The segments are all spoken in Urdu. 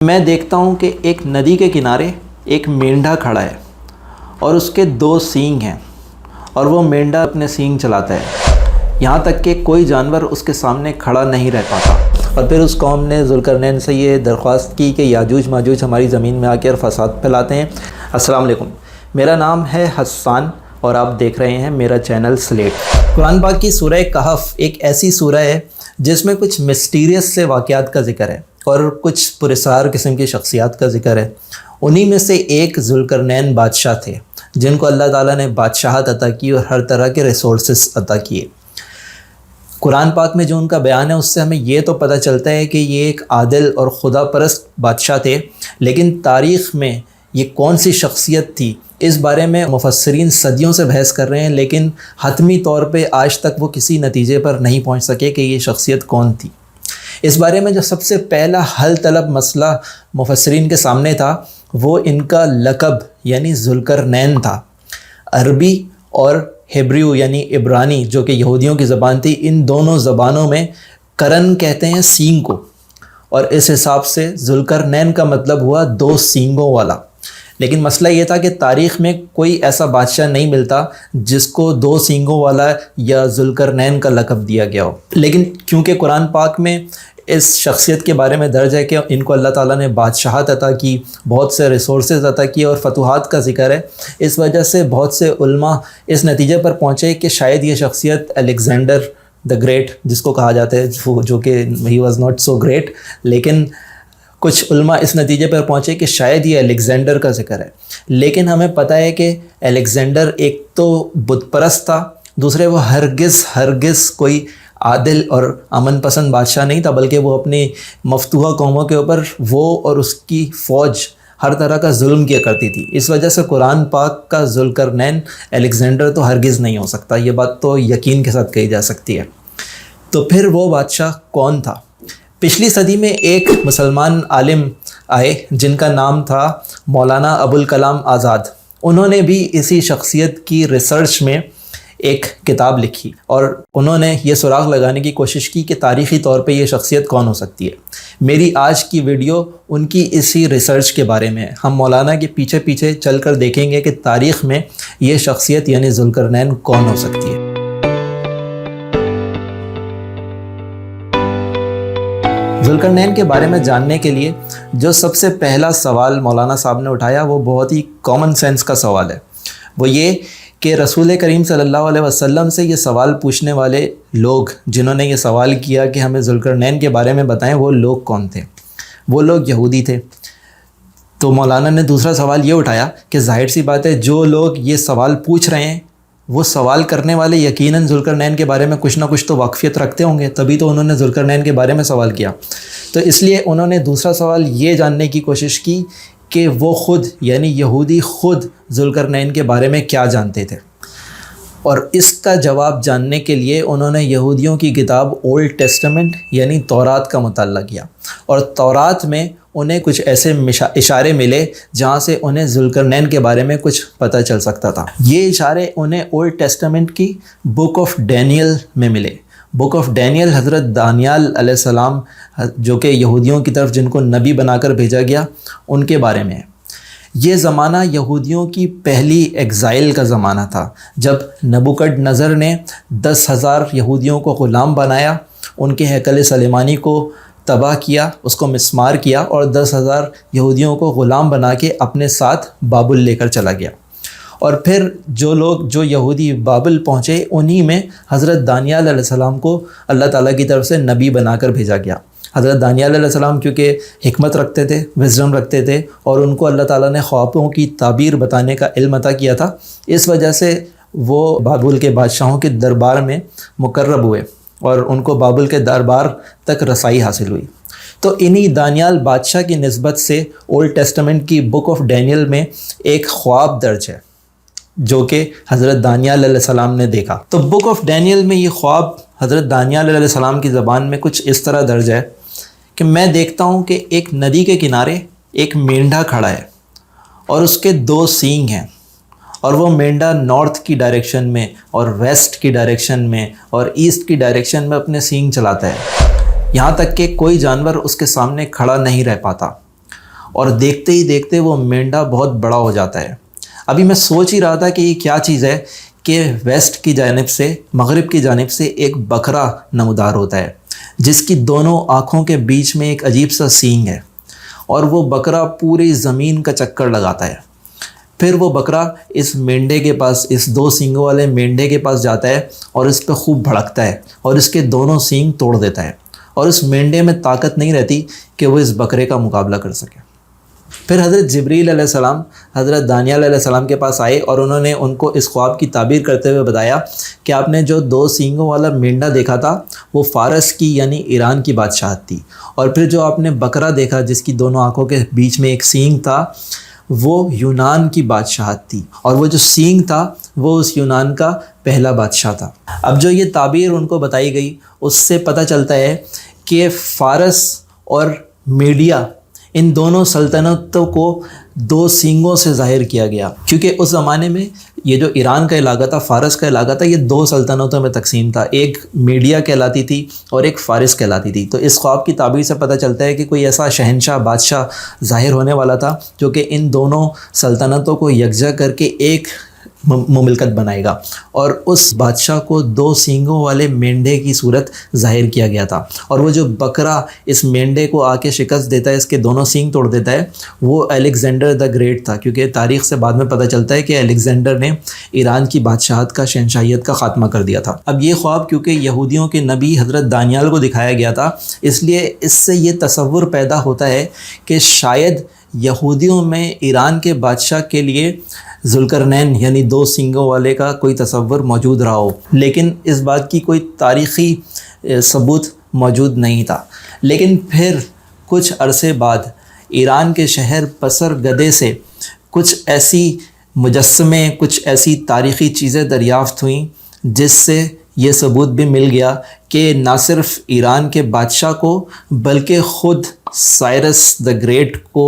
میں دیکھتا ہوں کہ ایک ندی کے کنارے ایک مینڈھا کھڑا ہے اور اس کے 2 سینگ ہیں اور وہ مینڈھا اپنے سینگ چلاتا ہے یہاں تک کہ کوئی جانور اس کے سامنے کھڑا نہیں رہ پاتا۔ اور پھر اس قوم نے ذوالقرنین سے یہ درخواست کی کہ یاجوج ماجوج ہماری زمین میں آ کر فساد پھیلاتے ہیں۔ السلام علیکم، میرا نام ہے حسان اور آپ دیکھ رہے ہیں میرا چینل سلیٹ۔ قرآن پاک کی سورہ کہف ایک ایسی سورہ ہے جس میں کچھ مسٹیریس سے واقعات کا ذکر ہے اور کچھ پراسرار قسم کی شخصیات کا ذکر ہے۔ انہی میں سے ایک ذوالقرنین بادشاہ تھے جن کو اللہ تعالیٰ نے بادشاہت عطا کی اور ہر طرح کے ریسورسز عطا کیے۔ قرآن پاک میں جو ان کا بیان ہے اس سے ہمیں یہ تو پتہ چلتا ہے کہ یہ ایک عادل اور خدا پرست بادشاہ تھے، لیکن تاریخ میں یہ کون سی شخصیت تھی اس بارے میں مفسرین صدیوں سے بحث کر رہے ہیں، لیکن حتمی طور پہ آج تک وہ کسی نتیجے پر نہیں پہنچ سکے کہ یہ شخصیت کون تھی۔ اس بارے میں جو سب سے پہلا حل طلب مسئلہ مفسرین کے سامنے تھا وہ ان کا لقب یعنی ذوالقرنین تھا۔ عربی اور ہیبریو یعنی عبرانی جو کہ یہودیوں کی زبان تھی، ان دونوں زبانوں میں کرن کہتے ہیں سینگ کو، اور اس حساب سے ذوالقرنین کا مطلب ہوا 2 سینگوں والا۔ لیکن مسئلہ یہ تھا کہ تاریخ میں کوئی ایسا بادشاہ نہیں ملتا جس کو 2 سینگوں والا یا ذوالقرنین کا لقب دیا گیا ہو، لیکن کیونکہ قرآن پاک میں اس شخصیت کے بارے میں درج ہے کہ ان کو اللہ تعالیٰ نے بادشاہت عطا کی، بہت سے ریسورسز عطا کیے اور فتوحات کا ذکر ہے، اس وجہ سے بہت سے علماء اس نتیجے پر پہنچے کہ شاید یہ شخصیت الیگزینڈر دا گریٹ جس کو کہا جاتا ہے، جو کہ he was not so great, لیکن کچھ علماء اس نتیجے پر پہنچے کہ شاید یہ الیگزینڈر کا ذکر ہے۔ لیکن ہمیں پتہ ہے کہ الیگزینڈر ایک تو بت پرست تھا، دوسرے وہ ہرگز کوئی عادل اور امن پسند بادشاہ نہیں تھا، بلکہ وہ اپنی مفتوحہ قوموں کے اوپر وہ اور اس کی فوج ہر طرح کا ظلم کیا کرتی تھی۔ اس وجہ سے قرآن پاک کا ذوالقرنین الیگزینڈر تو ہرگز نہیں ہو سکتا، یہ بات تو یقین کے ساتھ کہی جا سکتی ہے۔ تو پھر وہ بادشاہ کون تھا؟ پچھلی صدی میں ایک مسلمان عالم آئے جن کا نام تھا مولانا ابوالکلام آزاد۔ انہوں نے بھی اسی شخصیت کی ریسرچ میں ایک کتاب لکھی اور انہوں نے یہ سراغ لگانے کی کوشش کی کہ تاریخی طور پہ یہ شخصیت کون ہو سکتی ہے۔ میری آج کی ویڈیو ان کی اسی ریسرچ کے بارے میں ہے۔ ہم مولانا کے پیچھے پیچھے چل کر دیکھیں گے کہ تاریخ میں یہ شخصیت یعنی ذوالقرنین کون ہو سکتی ہے۔ ذوالقرنین کے بارے میں جاننے کے لیے جو سب سے پہلا سوال مولانا صاحب نے اٹھایا وہ بہت ہی کامن سینس کا سوال ہے، وہ یہ کہ رسول کریم صلی اللہ علیہ وسلم سے یہ سوال پوچھنے والے لوگ جنہوں نے یہ سوال کیا کہ ہمیں ذوالقرنین کے بارے میں بتائیں، وہ لوگ کون تھے؟ وہ لوگ یہودی تھے۔ تو مولانا نے دوسرا سوال یہ اٹھایا کہ ظاہر سی بات ہے جو لوگ یہ سوال پوچھ رہے ہیں وہ سوال کرنے والے یقیناً ذوالقرنین کے بارے میں کچھ نہ کچھ تو واقفیت رکھتے ہوں گے، تبھی تو انہوں نے ذوالقرنین کے بارے میں سوال کیا۔ تو اس لیے انہوں نے دوسرا سوال یہ جاننے کی کوشش کی کہ وہ خود یعنی یہودی خود ذوالقرنین کے بارے میں کیا جانتے تھے، اور اس کا جواب جاننے کے لیے انہوں نے یہودیوں کی کتاب اولڈ ٹیسٹمنٹ یعنی تورات کا مطالعہ کیا، اور تورات میں انہیں کچھ ایسے اشارے ملے جہاں سے انہیں ذوالقرنین کے بارے میں کچھ پتہ چل سکتا تھا۔ یہ اشارے انہیں اولڈ ٹیسٹمنٹ کی بک آف ڈینیل میں ملے۔ بک آف ڈینیل حضرت دانیال علیہ السلام جو کہ یہودیوں کی طرف جن کو نبی بنا کر بھیجا گیا ان کے بارے میں ہے۔ یہ زمانہ یہودیوں کی پہلی ایگزائل کا زمانہ تھا، جب نبوکڈ نظر نے 10,000 یہودیوں کو غلام بنایا، ان کے ہیکل سلیمانی کو تباہ کیا، اس کو مسمار کیا اور 10,000 یہودیوں کو غلام بنا کے اپنے ساتھ بابل لے کر چلا گیا۔ اور پھر جو یہودی بابل پہنچے انہی میں حضرت دانیال علیہ السلام کو اللہ تعالیٰ کی طرف سے نبی بنا کر بھیجا گیا۔ حضرت دانیال علیہ السلام کیونکہ حکمت رکھتے تھے، وزڈم رکھتے تھے، اور ان کو اللہ تعالیٰ نے خوابوں کی تعبیر بتانے کا علم عطا کیا تھا، اس وجہ سے وہ بابل کے بادشاہوں کے دربار میں مقرب ہوئے اور ان کو بابل کے دربار تک رسائی حاصل ہوئی۔ تو انہی دانیال بادشاہ کی نسبت سے اولڈ ٹیسٹمنٹ کی بک آف ڈینیل میں ایک خواب درج ہے جو کہ حضرت دانیال علیہ السلام نے دیکھا۔ تو بک آف ڈینیل میں یہ خواب حضرت دانیال علیہ السلام کی زبان میں کچھ اس طرح درج ہے کہ میں دیکھتا ہوں کہ ایک ندی کے کنارے ایک مینڈھا کھڑا ہے اور اس کے 2 سینگ ہیں، اور وہ مینڈھا نارتھ کی ڈائریکشن میں اور ویسٹ کی ڈائریکشن میں اور ایسٹ کی ڈائریکشن میں اپنے سینگ چلاتا ہے یہاں تک کہ کوئی جانور اس کے سامنے کھڑا نہیں رہ پاتا۔ اور دیکھتے ہی دیکھتے وہ مینڈا بہت بڑا ہو جاتا ہے۔ ابھی میں سوچ ہی رہا تھا کہ یہ کیا چیز ہے کہ ویسٹ کی جانب سے، مغرب کی جانب سے ایک بکرا نمودار ہوتا ہے جس کی دونوں آنکھوں کے بیچ میں ایک عجیب سا سینگ ہے، اور وہ بکرا پوری زمین کا چکر لگاتا ہے۔ پھر وہ بکرا اس مینڈے کے پاس، اس 2 سینگوں والے مینڈے کے پاس جاتا ہے اور اس پہ خوب بھڑکتا ہے اور اس کے دونوں سینگ توڑ دیتا ہے، اور اس مینڈے میں طاقت نہیں رہتی کہ وہ اس بکرے کا مقابلہ کر سکے۔ پھر حضرت جبریل علیہ السلام حضرت دانیال علیہ السلام کے پاس آئے اور انہوں نے ان کو اس خواب کی تعبیر کرتے ہوئے بتایا کہ آپ نے جو 2 سینگوں والا مینڈا دیکھا تھا وہ فارس کی یعنی ایران کی بادشاہت تھی، اور پھر جو آپ نے بکرا دیکھا جس کی دونوں آنکھوں کے بیچ میں ایک سینگ تھا وہ یونان کی بادشاہت تھی، اور وہ جو سینگ تھا وہ اس یونان کا پہلا بادشاہ تھا۔ اب جو یہ تعبیر ان کو بتائی گئی اس سے پتہ چلتا ہے کہ فارس اور میڈیا، ان دونوں سلطنتوں کو 2 سینگوں سے ظاہر کیا گیا، کیونکہ اس زمانے میں یہ جو ایران کا علاقہ تھا، فارس کا علاقہ تھا، یہ 2 سلطنتوں میں تقسیم تھا، ایک میڈیا کہلاتی تھی اور ایک فارس کہلاتی تھی۔ تو اس خواب کی تعبیر سے پتہ چلتا ہے کہ کوئی ایسا شہنشاہ بادشاہ ظاہر ہونے والا تھا جو کہ ان دونوں سلطنتوں کو یکجا کر کے ایک مملکت بنائے گا، اور اس بادشاہ کو 2 سینگوں والے مینڈے کی صورت ظاہر کیا گیا تھا، اور وہ جو بکرا اس مینڈے کو آ کے شکست دیتا ہے، اس کے دونوں سینگ توڑ دیتا ہے، وہ الیگزینڈر دا گریٹ تھا، کیونکہ تاریخ سے بعد میں پتہ چلتا ہے کہ الیگزینڈر نے ایران کی بادشاہت کا، شہنشاہیت کا خاتمہ کر دیا تھا۔ اب یہ خواب کیونکہ یہودیوں کے نبی حضرت دانیال کو دکھایا گیا تھا، اس لیے اس سے یہ تصور پیدا ہوتا ہے کہ شاید یہودیوں میں ایران کے بادشاہ کے لیے ذوالقرنین یعنی 2 سینگوں والے کا کوئی تصور موجود رہا ہو، لیکن اس بات کی کوئی تاریخی ثبوت موجود نہیں تھا۔ لیکن پھر کچھ عرصے بعد ایران کے شہر پسر گدے سے کچھ ایسی مجسمے، کچھ ایسی تاریخی چیزیں دریافت ہوئیں جس سے یہ ثبوت بھی مل گیا کہ نہ صرف ایران کے بادشاہ کو بلکہ خود سائرس دا گریٹ کو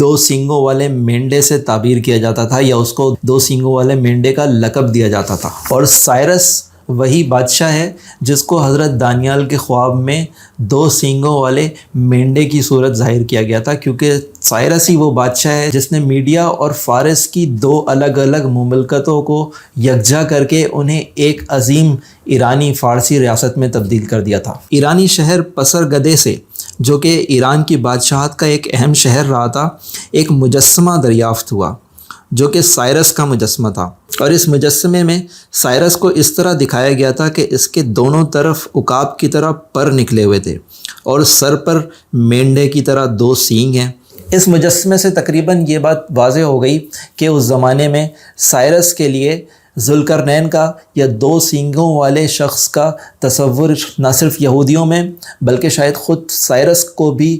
2 سینگوں والے مینڈے سے تعبیر کیا جاتا تھا، یا اس کو 2 سینگوں والے مینڈے کا لقب دیا جاتا تھا، اور سائرس وہی بادشاہ ہے جس کو حضرت دانیال کے خواب میں 2 سینگوں والے مینڈے کی صورت ظاہر کیا گیا تھا، کیونکہ سائرس ہی وہ بادشاہ ہے جس نے میڈیا اور فارس کی 2 الگ الگ مملکتوں کو یکجا کر کے انہیں ایک عظیم ایرانی فارسی ریاست میں تبدیل کر دیا تھا۔ ایرانی شہر پسر گدے سے، جو کہ ایران کی بادشاہت کا ایک اہم شہر رہا تھا، ایک مجسمہ دریافت ہوا جو کہ سائرس کا مجسمہ تھا، اور اس مجسمے میں سائرس کو اس طرح دکھایا گیا تھا کہ اس کے دونوں طرف عقاب کی طرح پر نکلے ہوئے تھے، اور سر پر مینڈے کی طرح 2 سینگ ہیں۔ اس مجسمے سے تقریباً یہ بات واضح ہو گئی کہ اس زمانے میں سائرس کے لیے ذوالقرنین کا یا 2 سینگوں والے شخص کا تصور نہ صرف یہودیوں میں بلکہ شاید خود سائرس کو بھی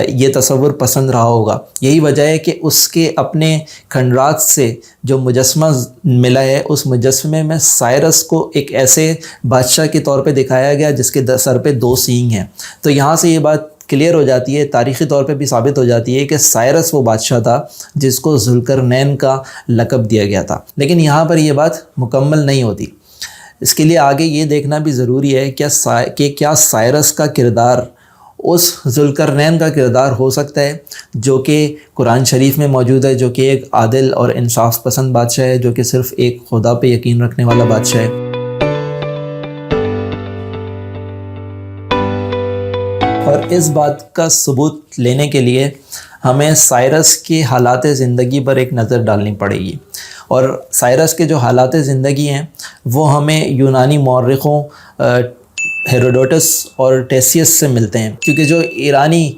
یہ تصور پسند رہا ہوگا۔ یہی وجہ ہے کہ اس کے اپنے کھنڈرات سے جو مجسمہ ملا ہے، اس مجسمے میں سائرس کو ایک ایسے بادشاہ کے طور پہ دکھایا گیا جس کے سر پہ 2 سینگ ہیں۔ تو یہاں سے یہ بات کلیئر ہو جاتی ہے، تاریخی طور پہ بھی ثابت ہو جاتی ہے کہ سائرس وہ بادشاہ تھا جس کو ذوالقرنین کا لقب دیا گیا تھا۔ لیکن یہاں پر یہ بات مکمل نہیں ہوتی، اس کے لیے آگے یہ دیکھنا بھی ضروری ہے کہ کیا سائرس کا کردار اس ذوالقرنین کا کردار ہو سکتا ہے جو کہ قرآن شریف میں موجود ہے، جو کہ ایک عادل اور انصاف پسند بادشاہ ہے، جو کہ صرف ایک خدا پہ یقین رکھنے والا بادشاہ ہے۔ اور اس بات کا ثبوت لینے کے لیے ہمیں سائرس کے حالات زندگی پر ایک نظر ڈالنی پڑے گی، اور سائرس کے جو حالات زندگی ہیں وہ ہمیں یونانی مورخوں ہیروڈوٹس اور ٹیسیس سے ملتے ہیں، کیونکہ جو ایرانی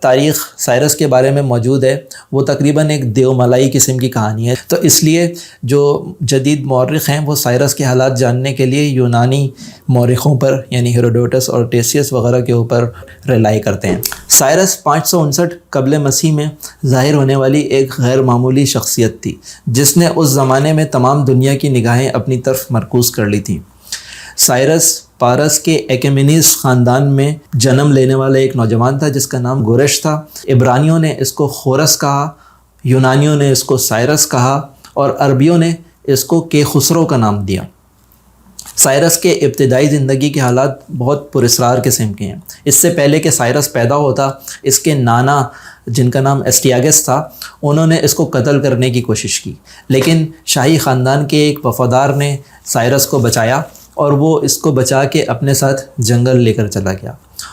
تاریخ سائرس کے بارے میں موجود ہے وہ تقریباً ایک دیو ملائی قسم کی کہانی ہے، تو اس لیے جو جدید مورخ ہیں وہ سائرس کے حالات جاننے کے لیے یونانی مورخوں پر یعنی ہیروڈوٹس اور ٹیسیس وغیرہ کے اوپر ریلائی کرتے ہیں۔ سائرس 559 قبل مسیح میں ظاہر ہونے والی ایک غیر معمولی شخصیت تھی جس نے اس زمانے میں تمام دنیا کی نگاہیں اپنی طرف مرکوز کر لی تھیں۔ سائرس پارس کے ایکیمینیز خاندان میں جنم لینے والا ایک نوجوان تھا جس کا نام گورش تھا۔ عبرانیوں نے اس کو خورس کہا، یونانیوں نے اس کو سائرس کہا، اور عربیوں نے اس کو کیخسرو کا نام دیا۔ سائرس کے ابتدائی زندگی کے حالات بہت پراسرار قسم کے ہیں۔ اس سے پہلے کہ سائرس پیدا ہوتا، اس کے نانا جن کا نام ایسٹیاگس تھا، انہوں نے اس کو قتل کرنے کی کوشش کی، لیکن شاہی خاندان کے ایک وفادار نے سائرس کو بچایا اور وہ اس کو بچا کے اپنے ساتھ جنگل لے کر چلا گیا۔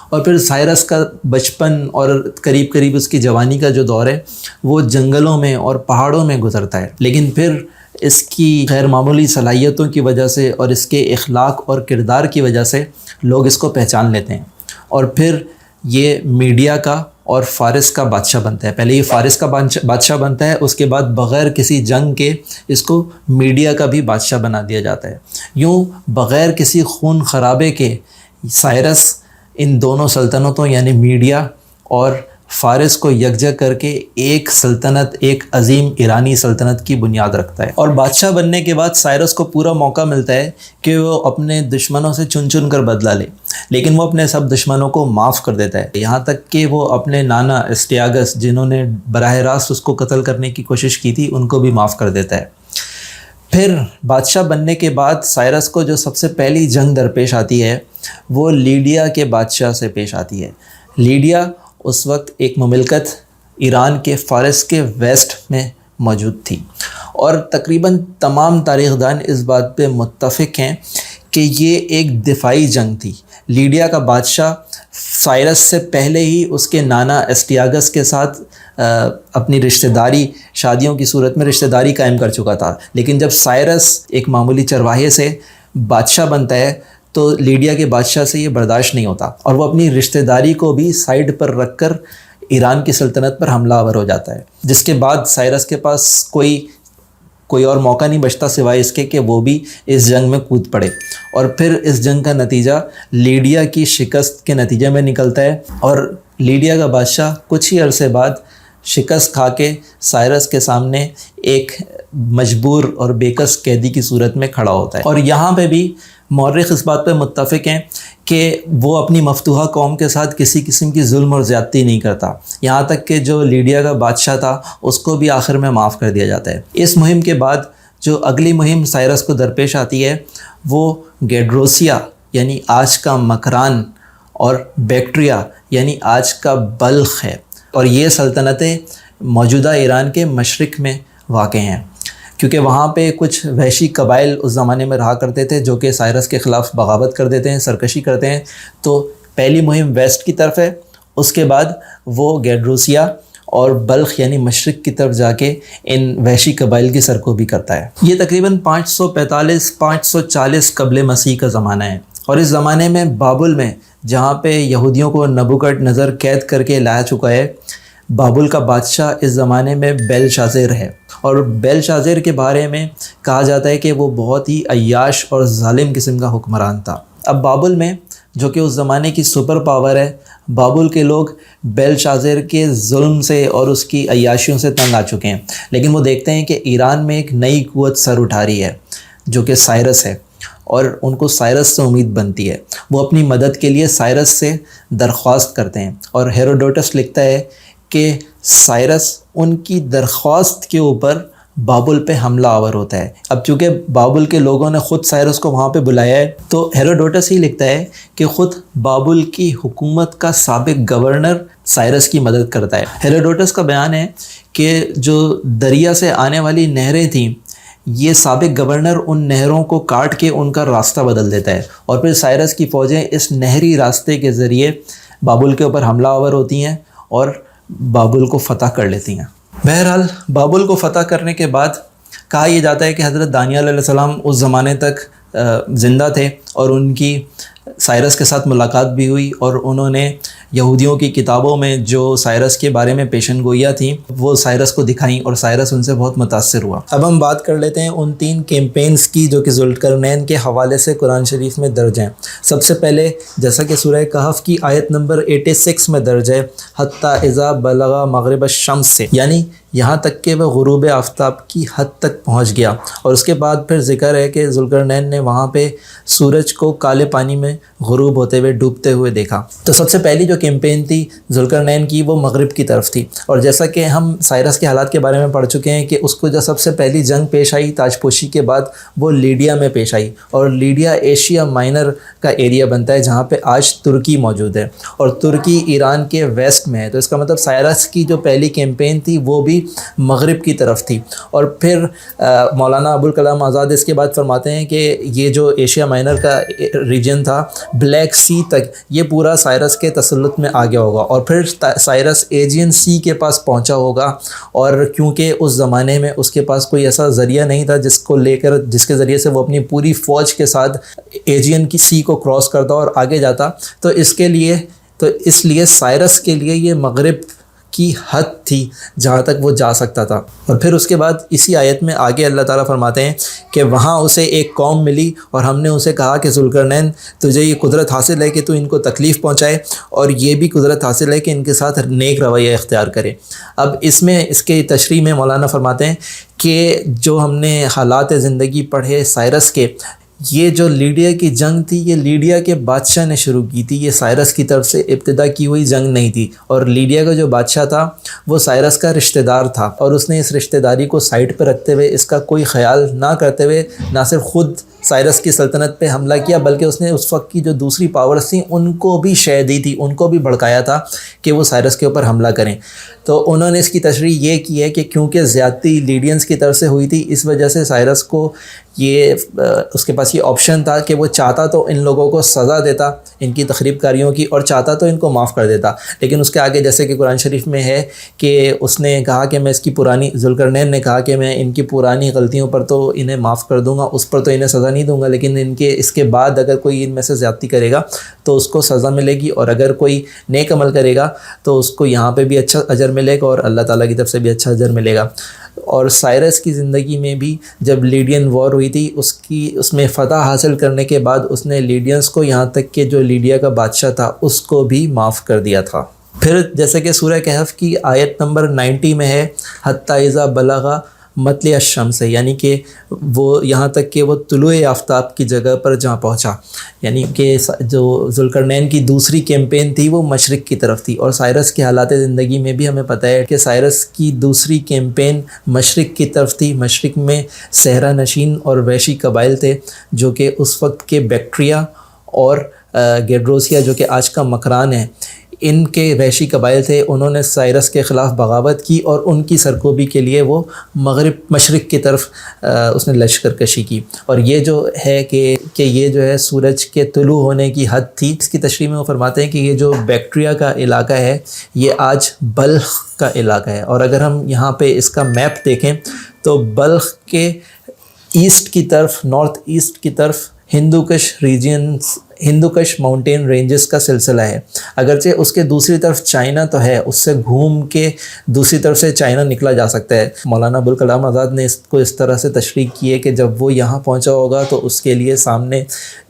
اور پھر سائرس کا بچپن اور قریب اس کی جوانی کا جو دور ہے وہ جنگلوں میں اور پہاڑوں میں گزرتا ہے، لیکن پھر اس کی غیر معمولی صلاحیتوں کی وجہ سے اور اس کے اخلاق اور کردار کی وجہ سے لوگ اس کو پہچان لیتے ہیں، اور پھر یہ میڈیا کا اور فارس کا بادشاہ بنتا ہے۔ پہلے یہ فارس کا بادشاہ بنتا ہے، اس کے بعد بغیر کسی جنگ کے اس کو میڈیا کا بھی بادشاہ بنا دیا جاتا ہے۔ یوں بغیر کسی خون خرابے کے سائرس ان دونوں سلطنتوں یعنی میڈیا اور فارس کو یکجا کر کے ایک سلطنت، ایک عظیم ایرانی سلطنت کی بنیاد رکھتا ہے۔ اور بادشاہ بننے کے بعد سائرس کو پورا موقع ملتا ہے کہ وہ اپنے دشمنوں سے چن کر بدلہ لے، لیکن وہ اپنے سب دشمنوں کو معاف کر دیتا ہے، یہاں تک کہ وہ اپنے نانا ایسٹیاگس جنہوں نے براہ راست اس کو قتل کرنے کی کوشش کی تھی ان کو بھی معاف کر دیتا ہے۔ پھر بادشاہ بننے کے بعد سائرس کو جو سب سے پہلی جنگ درپیش آتی ہے وہ لیڈیا کے بادشاہ سے پیش آتی ہے۔ لیڈیا اس وقت ایک مملکت ایران کے فارس کے ویسٹ میں موجود تھی، اور تقریباً تمام تاریخ دان اس بات پہ متفق ہیں کہ یہ ایک دفاعی جنگ تھی۔ لیڈیا کا بادشاہ سائرس سے پہلے ہی اس کے نانا ایسٹیاگس کے ساتھ اپنی رشتہ داری، شادیوں کی صورت میں رشتہ داری قائم کر چکا تھا، لیکن جب سائرس ایک معمولی چرواہے سے بادشاہ بنتا ہے تو لیڈیا کے بادشاہ سے یہ برداشت نہیں ہوتا، اور وہ اپنی رشتہ داری کو بھی سائیڈ پر رکھ کر ایران کی سلطنت پر حملہ آور ہو جاتا ہے، جس کے بعد سائرس کے پاس کوئی اور موقع نہیں بچتا سوائے اس کے کہ وہ بھی اس جنگ میں کود پڑے، اور پھر اس جنگ کا نتیجہ لیڈیا کی شکست کے نتیجے میں نکلتا ہے، اور لیڈیا کا بادشاہ کچھ ہی عرصے بعد شکست کھا کے سائرس کے سامنے ایک مجبور اور بےکس قیدی کی صورت میں کھڑا ہوتا ہے۔ اور یہاں پہ بھی مورخ اس بات پہ متفق ہیں کہ وہ اپنی مفتوحہ قوم کے ساتھ کسی قسم کی ظلم اور زیادتی نہیں کرتا، یہاں تک کہ جو لیڈیا کا بادشاہ تھا اس کو بھی آخر میں معاف کر دیا جاتا ہے۔ اس مہم کے بعد جو اگلی مہم سائرس کو درپیش آتی ہے وہ گیڈروسیا یعنی آج کا مکران اور بیکٹریا یعنی آج کا بلخ ہے، اور یہ سلطنتیں موجودہ ایران کے مشرق میں واقع ہیں، کیونکہ وہاں پہ کچھ وحشی قبائل اس زمانے میں رہا کرتے تھے جو کہ سائرس کے خلاف بغاوت کر دیتے ہیں، سرکشی کرتے ہیں۔ تو پہلی مہم ویسٹ کی طرف ہے، اس کے بعد وہ گیڈروسیا اور بلخ یعنی مشرق کی طرف جا کے ان وحشی قبائل کی سرکوبی کرتا ہے۔ یہ تقریباً 545-540 قبل مسیح کا زمانہ ہے، اور اس زمانے میں بابل میں جہاں پہ یہودیوں کو نبوکڈ نظر قید کر کے لایا چکا ہے، بابل کا بادشاہ اس زمانے میں بیلشازر ہے، اور بیلشازر کے بارے میں کہا جاتا ہے کہ وہ بہت ہی عیاش اور ظالم قسم کا حکمران تھا۔ اب بابل میں جو کہ اس زمانے کی سپر پاور ہے، بابل کے لوگ بیلشازر کے ظلم سے اور اس کی عیاشیوں سے تنگ آ چکے ہیں، لیکن وہ دیکھتے ہیں کہ ایران میں ایک نئی قوت سر اٹھا رہی ہے جو کہ سائرس ہے، اور ان کو سائرس سے امید بنتی ہے۔ وہ اپنی مدد کے لیے سائرس سے درخواست کرتے ہیں، اور ہیروڈوٹس لکھتا ہے کہ سائرس ان کی درخواست کے اوپر بابل پہ حملہ آور ہوتا ہے۔ اب چونکہ بابل کے لوگوں نے خود سائرس کو وہاں پہ بلایا ہے، تو ہیروڈوٹس ہی لکھتا ہے کہ خود بابل کی حکومت کا سابق گورنر سائرس کی مدد کرتا ہے۔ ہیروڈوٹس کا بیان ہے کہ جو دریا سے آنے والی نہریں تھیں، یہ سابق گورنر ان نہروں کو کاٹ کے ان کا راستہ بدل دیتا ہے، اور پھر سائرس کی فوجیں اس نہری راستے کے ذریعے بابل کے اوپر حملہ آور ہوتی ہیں اور بابل کو فتح کر لیتی ہیں۔ بہرحال بابل کو فتح کرنے کے بعد کہا یہ جاتا ہے کہ حضرت دانیال علیہ السلام اس زمانے تک زندہ تھے، اور ان کی سائرس کے ساتھ ملاقات بھی ہوئی، اور انہوں نے یہودیوں کی کتابوں میں جو سائرس کے بارے میں پیشن گوئیاں تھیں وہ سائرس کو دکھائیں، اور سائرس ان سے بہت متاثر ہوا۔ اب ہم بات کر لیتے ہیں ان 3 کیمپینز کی جو کہ ذوالقرنین کے حوالے سے قرآن شریف میں درج ہیں۔ سب سے پہلے جیسا کہ سورہ کہف کی آیت نمبر 86 میں درج ہے، حتی اذا بلغ مغرب الشمس سے، یعنی یہاں تک کہ وہ غروب آفتاب کی حد تک پہنچ گیا، اور اس کے بعد پھر ذکر ہے کہ ذوالقرنین نے وہاں پہ سورج کو کالے پانی میں غروب ہوتے ہوئے ڈوبتے ہوئے دیکھا۔ تو سب سے پہلی جو کیمپین تھی ذوالقرنین کی وہ مغرب کی طرف تھی، اور جیسا کہ ہم سائرس کے حالات کے بارے میں پڑھ چکے ہیں کہ اس کو جو سب سے پہلی جنگ پیش آئی تاج پوشی کے بعد وہ لیڈیا میں پیش آئی، اور لیڈیا ایشیا مائنر کا ایریا بنتا ہے جہاں پہ آج ترکی موجود ہے، اور ترکی ایران کے ویسٹ میں ہے۔ تو اس کا مطلب سائرس کی جو پہلی کیمپین تھی وہ بھی مغرب کی طرف تھی۔ اور پھر مولانا ابوالکلام آزاد اس کے بعد فرماتے ہیں کہ یہ جو ایشیا مائنر کا ریجن تھا بلیک سی تک، یہ پورا سائرس کے تسلط میں آ گیا ہوگا، اور پھر سائرس ایجین سی کے پاس پہنچا ہوگا، اور کیونکہ اس زمانے میں اس کے پاس کوئی ایسا ذریعہ نہیں تھا جس کے ذریعے سے وہ اپنی پوری فوج کے ساتھ ایجین کی سی کو کراس کرتا اور آگے جاتا، تو اس لیے سائرس کے لیے یہ مغرب کی حد تھی جہاں تک وہ جا سکتا تھا۔ اور پھر اس کے بعد اسی آیت میں آگے اللہ تعالیٰ فرماتے ہیں کہ وہاں اسے ایک قوم ملی، اور ہم نے اسے کہا کہ ذوالقرنین تجھے یہ قدرت حاصل ہے کہ تو ان کو تکلیف پہنچائے، اور یہ بھی قدرت حاصل ہے کہ ان کے ساتھ نیک رویہ اختیار کرے۔ اب اس کے تشریح میں مولانا فرماتے ہیں کہ جو ہم نے حالات زندگی پڑھے سائرس کے، یہ جو لیڈیا کی جنگ تھی یہ لیڈیا کے بادشاہ نے شروع کی تھی، یہ سائرس کی طرف سے ابتدا کی ہوئی جنگ نہیں تھی، اور لیڈیا کا جو بادشاہ تھا وہ سائرس کا رشتہ دار تھا، اور اس نے اس رشتہ داری کو سائڈ پہ رکھتے ہوئے، اس کا کوئی خیال نہ کرتے ہوئے، نہ صرف خود سائرس کی سلطنت پہ حملہ کیا بلکہ اس نے اس وقت کی جو دوسری پاورز تھیں ان کو بھی شے دی تھی، ان کو بھی بھڑکایا تھا کہ وہ سائرس کے اوپر حملہ کریں۔ تو انہوں نے اس کی تشریح یہ کی ہے کہ کیونکہ زیادتی لیڈینز کی طرف سے ہوئی تھی، اس وجہ سے سائرس کو اس کے پاس یہ آپشن تھا کہ وہ چاہتا تو ان لوگوں کو سزا دیتا ان کی تخریب کاریوں کی، اور چاہتا تو ان کو معاف کر دیتا، لیکن اس کے آگے جیسے کہ قرآن شریف میں ہے کہ اس نے کہا کہ میں ذوالقرنین نے کہا کہ میں ان کی پرانی غلطیوں پر تو انہیں معاف کر دوں گا، اس پر تو انہیں سزا نہیں دوں گا، لیکن اس کے بعد اگر کوئی ان میں سے زیادتی کرے گا تو اس کو سزا ملے گی، اور اگر کوئی نیک عمل کرے گا تو اس کو یہاں پہ بھی اچھا اجر ملے گا اور اللہ تعالیٰ کی طرف سے بھی اچھا اجر ملے گا۔ اور سائرس کی زندگی میں بھی جب لیڈین وار ہوئی تھی اس میں فتح حاصل کرنے کے بعد اس نے لیڈینز کو، یہاں تک کہ جو لیڈیا کا بادشاہ تھا اس کو بھی معاف کر دیا تھا۔ پھر جیسے کہ سورہ کہف کی آیت نمبر 90 میں ہے حتی اذا بلغ مطلع الشمس، یعنی کہ وہ یہاں تک کہ وہ طلوع آفتاب کی جگہ پر جہاں پہنچا، یعنی کہ جو ذوالقرنین کی دوسری کیمپین تھی وہ مشرق کی طرف تھی، اور سائرس کے حالات زندگی میں بھی ہمیں پتہ ہے کہ سائرس کی دوسری کیمپین مشرق کی طرف تھی۔ مشرق میں صحرا نشین اور وحشی قبائل تھے جو کہ اس وقت کے بیکٹریا اور گیڈروسیا جو کہ آج کا مکران ہے، ان کے وحشی قبائل تھے۔ انہوں نے سائرس کے خلاف بغاوت کی اور ان کی سرکوبی کے لیے وہ مشرق کی طرف اس نے لشکر کشی کی، اور یہ جو ہے کہ یہ جو ہے سورج کے طلوع ہونے کی حد تھی۔ اس کی تشریح میں وہ فرماتے ہیں کہ یہ جو بیکٹریا کا علاقہ ہے یہ آج بلخ کا علاقہ ہے، اور اگر ہم یہاں پہ اس کا میپ دیکھیں تو بلخ کے ایسٹ کی طرف، نارتھ ایسٹ کی طرف ہندوکش ماؤنٹین رینجز کا سلسلہ ہے، اگرچہ اس کے دوسری طرف چائنا تو ہے، اس سے گھوم کے دوسری طرف سے چائنا نکلا جا سکتا ہے۔ مولانا ابوالکلام آزاد نے اس کو اس طرح سے تشریح کی ہے کہ جب وہ یہاں پہنچا ہوگا تو اس کے لیے سامنے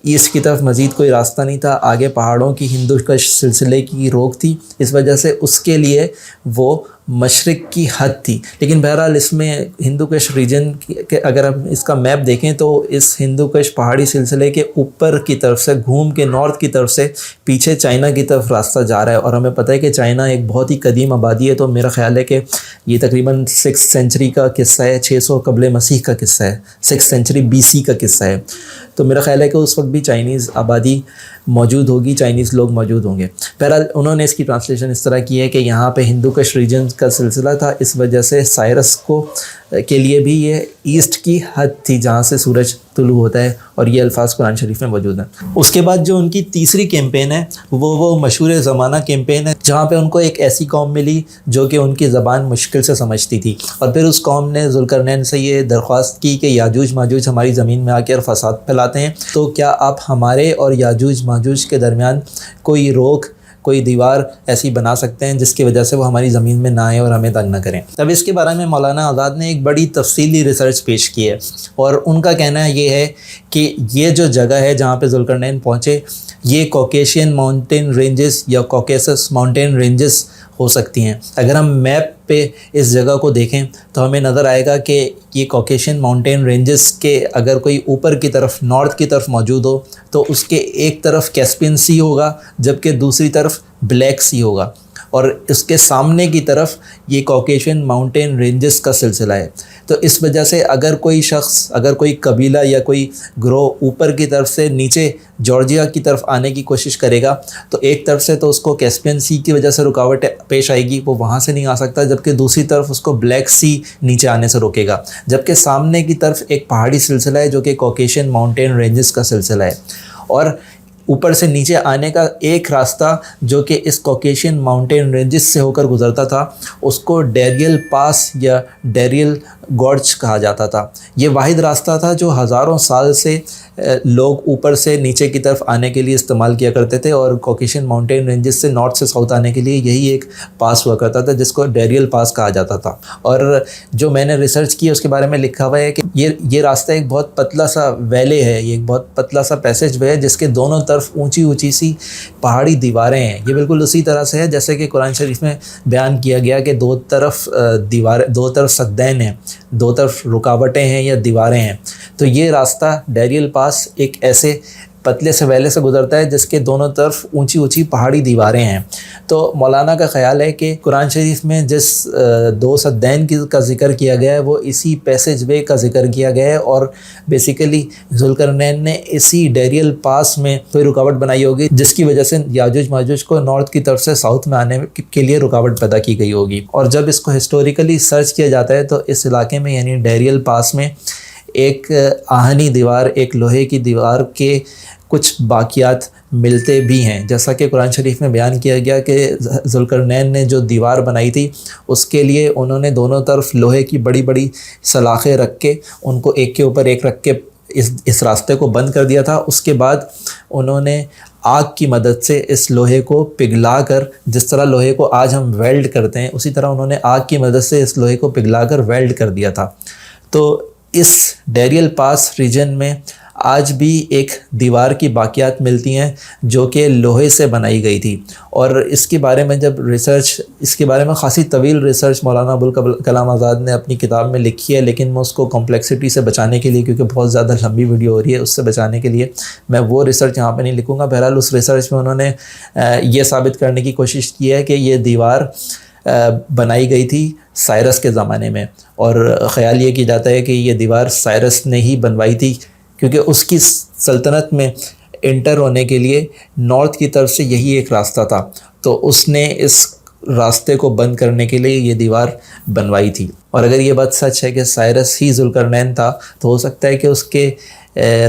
ایسٹ کی طرف مزید کوئی راستہ نہیں تھا، آگے پہاڑوں کی ہندوکش سلسلے کی روک تھی، اس وجہ سے اس کے لیے وہ مشرق کی حد تھی۔ لیکن بہرحال اس میں ہندوکش ریجن کے اگر ہم اس کا میپ دیکھیں تو اس ہندوکش پہاڑی سلسلے کے اوپر کی طرف سے گھوم کے نارتھ کی طرف سے پیچھے چائنا کی طرف راستہ جا رہا ہے، اور ہمیں پتہ ہے کہ چائنا ایک بہت ہی قدیم آبادی ہے۔ تو میرا خیال ہے کہ یہ تقریباً 6 سینچری کا قصہ ہے، 600 قبل مسیح کا قصہ ہے، 6 سینچری BC کا قصہ ہے۔ تو میرا خیال ہے کہ اس وقت بھی چائنیز آبادی موجود ہوگی، چائنیز لوگ موجود ہوں گے۔ بہرحال انہوں نے اس کی ٹرانسلیشن اس طرح کی ہے کہ یہاں پہ ہندوکش ریجن کا سلسلہ تھا، اس وجہ سے سائرس کے لیے بھی یہ ایسٹ کی حد تھی جہاں سے سورج طلوع ہوتا ہے، اور یہ الفاظ قرآن شریف میں موجود ہیں۔ اس کے بعد جو ان کی تیسری کیمپین ہے وہ مشہور زمانہ کیمپین ہے، جہاں پہ ان کو ایک ایسی قوم ملی جو کہ ان کی زبان مشکل سے سمجھتی تھی، اور پھر اس قوم نے ذوالقرنین سے یہ درخواست کی کہ یاجوج ماجوج ہماری زمین میں آ کر فساد پھیلاتے ہیں، تو کیا آپ ہمارے اور یاجوج ماجوج کے درمیان کوئی دیوار ایسی بنا سکتے ہیں جس کی وجہ سے وہ ہماری زمین میں نہ آئیں اور ہمیں تنگ نہ کریں۔ تب اس کے بارے میں مولانا آزاد نے ایک بڑی تفصیلی ریسرچ پیش کی ہے، اور ان کا کہنا یہ ہے کہ یہ جو جگہ ہے جہاں پہ ذوالقرنین پہنچے یہ کوکیشین ماؤنٹین رینجز یا کوکیسس ماؤنٹین رینجز ہو سکتی ہیں۔ اگر ہم میپ پہ اس جگہ کو دیکھیں تو ہمیں نظر آئے گا کہ یہ کوکیشین ماؤنٹین رینجز کے اگر کوئی اوپر کی طرف نارتھ کی طرف موجود ہو تو اس کے ایک طرف کیسپین سی ہوگا جبکہ دوسری طرف بلیک سی ہوگا، اور اس کے سامنے کی طرف یہ کوکیشین ماؤنٹین رینجز کا سلسلہ ہے۔ تو اس وجہ سے اگر کوئی شخص، اگر کوئی قبیلہ یا کوئی گروہ اوپر کی طرف سے نیچے جارجیا کی طرف آنے کی کوشش کرے گا تو ایک طرف سے تو اس کو کیسپین سی کی وجہ سے رکاوٹ پیش آئے گی، وہ وہاں سے نہیں آ سکتا، جبکہ دوسری طرف اس کو بلیک سی نیچے آنے سے روکے گا، جبکہ سامنے کی طرف ایک پہاڑی سلسلہ ہے جو کہ کوکیشین ماؤنٹین رینجز کا سلسلہ ہے، اور اوپر سے نیچے آنے کا ایک راستہ جو کہ اس کوکیشین ماؤنٹین رینجز سے ہو کر گزرتا تھا اس کو ڈیریل پاس یا ڈیریل گورج کہا جاتا تھا۔ یہ واحد راستہ تھا جو ہزاروں سال سے لوگ اوپر سے نیچے کی طرف آنے کے لیے استعمال کیا کرتے تھے، اور کوکیشین ماؤنٹین رینجز سے نارتھ سے ساؤتھ آنے کے لیے یہی ایک پاس ہوا کرتا تھا جس کو ڈیریل پاس کہا جاتا تھا۔ اور جو میں نے ریسرچ کی اس کے بارے میں لکھا ہوا ہے کہ یہ راستہ ایک بہت پتلا سا ویلے ہے، یہ ایک بہت پتلا سا پیسیج وے ہے جس کے دونوں طرف اونچی سی پہاڑی دیواریں ہیں۔ یہ بالکل اسی طرح سے ہے جیسے کہ قرآن شریف میں بیان کیا گیا کہ دو طرف سدین ہیں، دو طرف رکاوٹیں ہیں یا دیواریں ہیں۔ تو یہ راستہ ڈیریل پاس ایک ایسے پتلے سے ویلے سے گزرتا ہے جس کے دونوں طرف اونچی پہاڑی دیواریں ہیں۔ تو مولانا کا خیال ہے کہ قرآن شریف میں جس دو سدین کا ذکر کیا گیا ہے وہ اسی پیسیج وے کا ذکر کیا گیا ہے، اور بیسیکلی ذوالقرنین نے اسی ڈیریل پاس میں کوئی رکاوٹ بنائی ہوگی جس کی وجہ سے یاجوج ماجوج کو نارتھ کی طرف سے ساؤتھ میں آنے کے لیے رکاوٹ پیدا کی گئی ہوگی۔ اور جب اس کو ہسٹوریکلی سرچ کیا جاتا ہے تو اس علاقے میں یعنی ڈیریل پاس میں ایک آہنی دیوار، ایک لوہے کی دیوار کے کچھ باقیات ملتے بھی ہیں، جیسا کہ قرآن شریف میں بیان کیا گیا کہ ذوالقرنین نے جو دیوار بنائی تھی اس کے لیے انہوں نے دونوں طرف لوہے کی بڑی سلاخیں رکھ کے ان کو ایک کے اوپر ایک رکھ کے اس راستے کو بند کر دیا تھا۔ اس کے بعد انہوں نے آگ کی مدد سے اس لوہے کو پگھلا کر، جس طرح لوہے کو آج ہم ویلڈ کرتے ہیں اسی طرح انہوں نے آگ کی مدد سے اس لوہے کو پگھلا کر ویلڈ کر دیا تھا۔ تو اس ڈیریل پاس ریجن میں آج بھی ایک دیوار کی باقیات ملتی ہیں جو کہ لوہے سے بنائی گئی تھی، اور اس کے بارے میں اس کے بارے میں خاصی طویل ریسرچ مولانا ابوالکلام آزاد نے اپنی کتاب میں لکھی ہے، لیکن میں اس کو کمپلیکسٹی سے بچانے کے لیے، کیونکہ بہت زیادہ لمبی ویڈیو ہو رہی ہے، اس سے بچانے کے لیے میں وہ ریسرچ یہاں پہ نہیں لکھوں گا۔ بہرحال اس ریسرچ میں انہوں نے یہ ثابت کرنے کی کوشش کی ہے کہ یہ دیوار بنائی گئی تھی سائرس کے زمانے میں، اور خیال یہ کیا جاتا ہے کہ یہ دیوار سائرس نے ہی بنوائی تھی، کیونکہ اس کی سلطنت میں انٹر ہونے کے لیے نارتھ کی طرف سے یہی ایک راستہ تھا، تو اس نے اس راستے کو بند کرنے کے لیے یہ دیوار بنوائی تھی۔ اور اگر یہ بات سچ ہے کہ سائرس ہی ذوالقرنین تھا تو ہو سکتا ہے کہ اس کے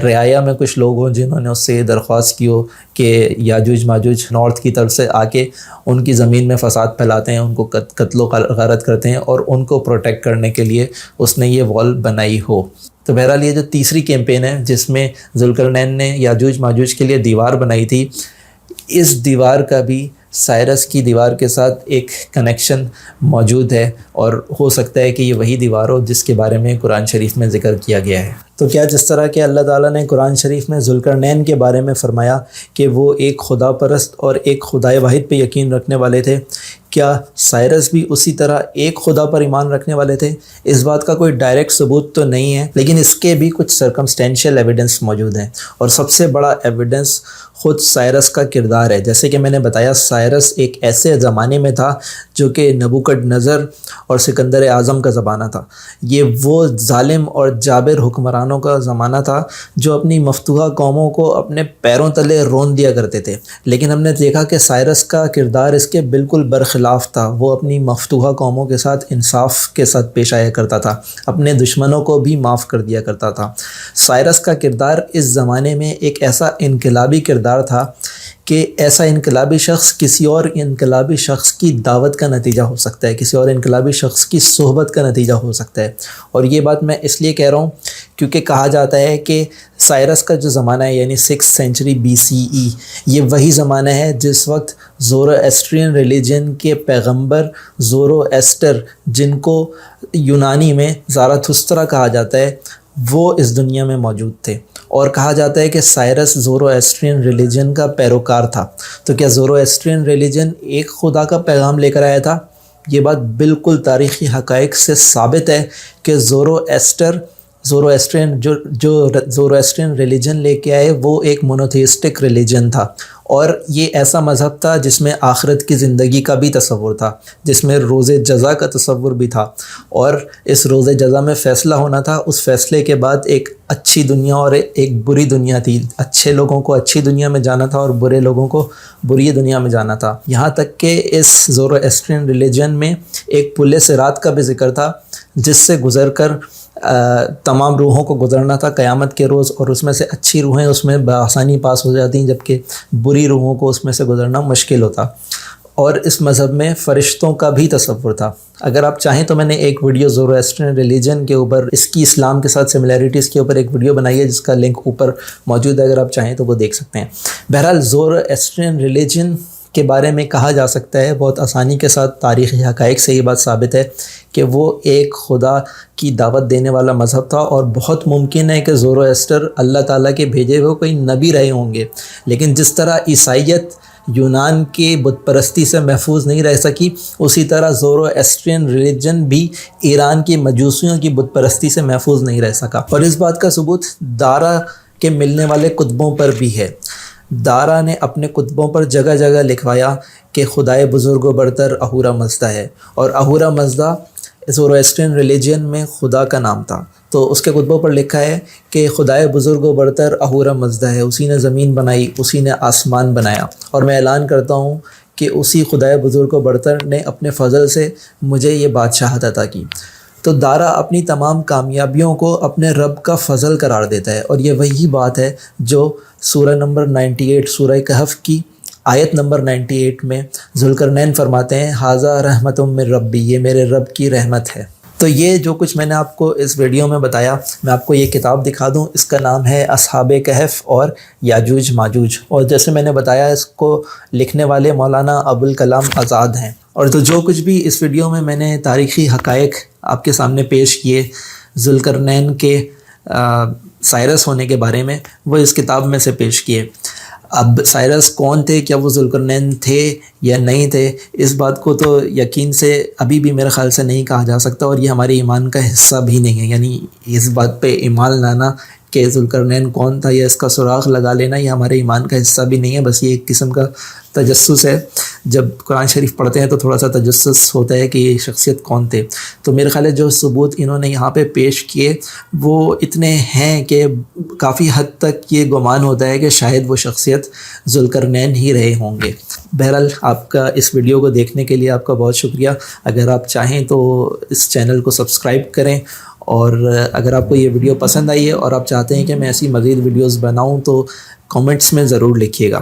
رعایا میں کچھ لوگ ہوں جنہوں نے اس سے یہ درخواست کی ہو کہ یاجوج ماجوج نارتھ کی طرف سے آ کے ان کی زمین میں فساد پھیلاتے ہیں، ان کو قتل و غارت کرتے ہیں، اور ان کو پروٹیکٹ کرنے کے لیے اس نے یہ وال بنائی ہو۔ تو بہرحال یہ جو تیسری کیمپین ہے جس میں ذوالقرنین نے یاجوج ماجوج کے لیے دیوار بنائی تھی، اس دیوار کا بھی سائرس کی دیوار کے ساتھ ایک کنیکشن موجود ہے، اور ہو سکتا ہے کہ یہ وہی دیوار ہو جس کے بارے میں قرآن شریف میں ذکر کیا گیا ہے۔ تو کیا جس طرح کہ اللہ تعالیٰ نے قرآن شریف میں ذوالقرنین کے بارے میں فرمایا کہ وہ ایک خدا پرست اور ایک خدائے واحد پہ یقین رکھنے والے تھے، کیا سائرس بھی اسی طرح ایک خدا پر ایمان رکھنے والے تھے؟ اس بات کا کوئی ڈائریکٹ ثبوت تو نہیں ہے، لیکن اس کے بھی کچھ سرکمسٹینشیل ایویڈنس موجود ہیں، اور سب سے بڑا ایویڈنس خود سائرس کا کردار ہے۔ جیسے کہ میں نے بتایا سائرس ایک ایسے زمانے میں تھا جو کہ نبوکڈ نظر اور سکندر اعظم کا زمانہ تھا۔ یہ وہ ظالم اور جابر حکمرانوں کا زمانہ تھا جو اپنی مفتوحہ قوموں کو اپنے پیروں تلے رون دیا کرتے تھے، لیکن ہم نے دیکھا کہ سائرس کا کردار اس کے بالکل برخلاف تھا۔ وہ اپنی مفتوحہ قوموں کے ساتھ انصاف کے ساتھ پیش آیا کرتا تھا، اپنے دشمنوں کو بھی معاف کر دیا کرتا تھا۔ سائرس کا کردار اس زمانے میں ایک ایسا انقلابی کردار تھا کہ ایسا انقلابی شخص کسی اور انقلابی شخص کی دعوت کا نتیجہ ہو سکتا ہے، کسی اور انقلابی شخص کی صحبت کا نتیجہ ہو سکتا ہے۔ اور یہ بات میں اس لیے کہہ رہا ہوں کیونکہ کہا جاتا ہے کہ سائرس کا جو زمانہ ہے یعنی 6th century BCE، یہ وہی زمانہ ہے جس وقت زورو ایسٹرین ریلیجن کے پیغمبر زورو ایسٹر، جن کو یونانی میں زاراتھسترا کہا جاتا ہے، وہ اس دنیا میں موجود تھے، اور کہا جاتا ہے کہ سائرس زورواسٹرین ریلیجن کا پیروکار تھا۔ تو کیا زورواسٹرین ریلیجن ایک خدا کا پیغام لے کر آیا تھا؟ یہ بات بالکل تاریخی حقائق سے ثابت ہے کہ زورواسٹرین ریلیجن لے کے آئے وہ ایک مونوتھیسٹک ریلیجن تھا، اور یہ ایسا مذہب تھا جس میں آخرت کی زندگی کا بھی تصور تھا، جس میں روز جزا کا تصور بھی تھا، اور اس روز جزا میں فیصلہ ہونا تھا۔ اس فیصلے کے بعد ایک اچھی دنیا اور ایک بری دنیا تھی، اچھے لوگوں کو اچھی دنیا میں جانا تھا اور برے لوگوں کو بری دنیا میں جانا تھا۔ یہاں تک کہ اس زورواسٹرین ریلیجن میں ایک پل صراط کا بھی ذکر تھا، جس سے گزر کر تمام روحوں کو گزرنا تھا قیامت کے روز، اور اس میں سے اچھی روحیں اس میں بآسانی پاس ہو جاتی ہیں، جبکہ بری روحوں کو اس میں سے گزرنا مشکل ہوتا۔ اور اس مذہب میں فرشتوں کا بھی تصور تھا۔ اگر آپ چاہیں تو میں نے ایک ویڈیو زورواسٹرین ریلیجن کے اوپر، اس کی اسلام کے ساتھ سملیرٹیز کے اوپر ایک ویڈیو بنائی ہے، جس کا لنک اوپر موجود ہے، اگر آپ چاہیں تو وہ دیکھ سکتے ہیں۔ بہرحال زورواسٹرین ریلیجن کے بارے میں کہا جا سکتا ہے بہت آسانی کے ساتھ، تاریخی حقائق سے یہ بات ثابت ہے کہ وہ ایک خدا کی دعوت دینے والا مذہب تھا، اور بہت ممکن ہے کہ زورواسٹر اللہ تعالیٰ کے بھیجے ہوئے کوئی نبی رہے ہوں گے۔ لیکن جس طرح عیسائیت یونان کی بت پرستی سے محفوظ نہیں رہ سکی، اسی طرح زورواسٹرین ریلیجن بھی ایران کی مجوسیوں کی بت پرستی سے محفوظ نہیں رہ سکا، اور اس بات کا ثبوت دارا کے ملنے والے کتبوں پر بھی ہے۔ دارا نے اپنے کتبوں پر جگہ جگہ لکھوایا کہ خدائے بزرگ و برتر اہورا مزدا ہے، اور اہورا مزدا زورواسٹرین ریلیجن میں خدا کا نام تھا۔ تو اس کے کتبوں پر لکھا ہے کہ خدائے بزرگ و برتر اہورا مزدا ہے، اسی نے زمین بنائی، اسی نے آسمان بنایا، اور میں اعلان کرتا ہوں کہ اسی خدائے بزرگ و برتر نے اپنے فضل سے مجھے یہ بادشاہت عطا کی۔ تو دارا اپنی تمام کامیابیوں کو اپنے رب کا فضل قرار دیتا ہے، اور یہ وہی بات ہے جو سورہ نمبر 98 سورہ کہف کی آیت نمبر 98 میں ذوالقرنین فرماتے ہیں، ھذا رحمت من ربی، یہ میرے رب کی رحمت ہے۔ تو یہ جو کچھ میں نے آپ کو اس ویڈیو میں بتایا، میں آپ کو یہ کتاب دکھا دوں، اس کا نام ہے اصحاب کہف اور یاجوج ماجوج، اور جیسے میں نے بتایا اس کو لکھنے والے مولانا ابوالکلام آزاد ہیں۔ اور تو جو کچھ بھی اس ویڈیو میں نے تاریخی حقائق آپ کے سامنے پیش کیے ذوالقرنین کے سائرس ہونے کے بارے میں، وہ اس کتاب میں سے پیش کیے۔ اب سائرس کون تھے، کیا وہ ذوالقرنین تھے یا نہیں تھے، اس بات کو تو یقین سے ابھی بھی میرے خیال سے نہیں کہا جا سکتا، اور یہ ہمارے ایمان کا حصہ بھی نہیں ہے۔ یعنی اس بات پہ ایمان لانا کہ ذوالقرنین کون تھا یا اس کا سراغ لگا لینا، یہ ہمارے ایمان کا حصہ بھی نہیں ہے، بس یہ ایک قسم کا تجسس ہے۔ جب قرآن شریف پڑھتے ہیں تو تھوڑا سا تجسس ہوتا ہے کہ یہ شخصیت کون تھے۔ تو میرے خیال ہے جو ثبوت انہوں نے یہاں پہ پیش کیے وہ اتنے ہیں کہ کافی حد تک یہ گمان ہوتا ہے کہ شاید وہ شخصیت ذوالقرنین ہی رہے ہوں گے۔ بہرحال آپ کا اس ویڈیو کو دیکھنے کے لیے آپ کا بہت شکریہ۔ اگر آپ چاہیں تو اس چینل کو سبسکرائب کریں، اور اگر آپ کو یہ ویڈیو پسند آئی ہے اور آپ چاہتے ہیں کہ میں ایسی مزید ویڈیوز بناؤں تو کامنٹس میں ضرور لکھیے گا۔